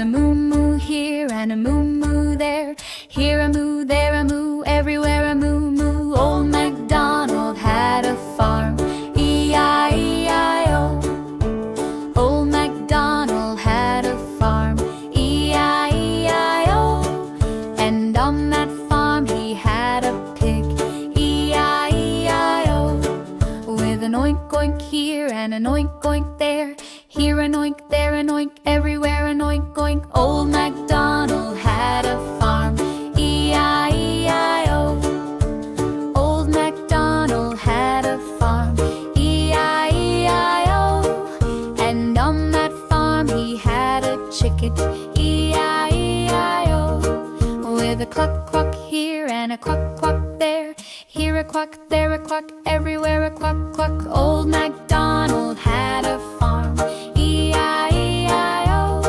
a moo moo here and a moo moo there. Here a moo, there a moo, everywhere a moo moo. Old MacDonald had a farm, E-I-E-I-O. Old MacDonald had a farm, E-I-E-I-O. And on that farm he had a pig, E-I-E-I-O. With an oink oink here and an oink oink there. Here an oink, there an oink, everywhere an oink oink. Old MacDonald had a farm, E-I-E-I-O. Old MacDonald had a farm, E-I-E-I-O. And on that farm he had a chicken, E-I-E-I-O. With a cluck cluck here and a quack quack there. Here a quack, there a quack, everywhere a quack quack. Old MacDonald had a farm, E-I-E-I-O.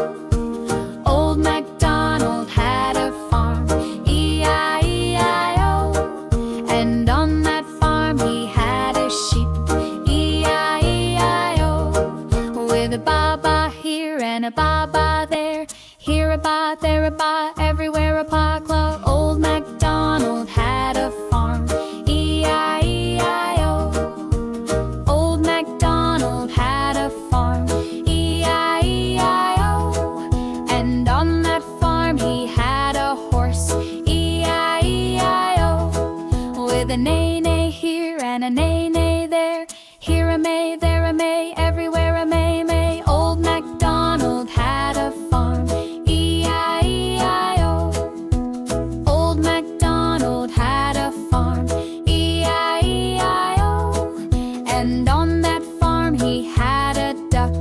Old MacDonald had a farm, E-I-E-I-O. And on that farm he had a sheep, E-I-E-I-O. With a ba-ba here and a ba-ba there. Here a ba, there a ba, everywhere a pa-claw. Old MacDonald had a farm, E-I-E-I-O. Old MacDonald had a farm, E-I-E-I-O. And on that farm he had a horse, E-I-E-I-O. With a neigh-neigh here and a neigh-neigh there. Here a may, there a may, everywhere a may-may. Old MacDonald had a farm, E-I-E-I-O. Old MacDonald had a farm, E-I-E-I-O. And on that farm he had a duck,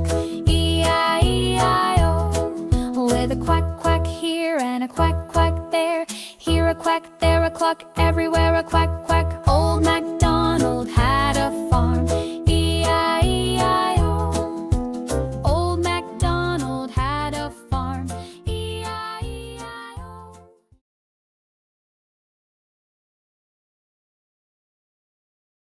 E-I-E-I-O. With a quack quack here and a quack quack there. Here a quack, there a cluck, everywhere a quack quack.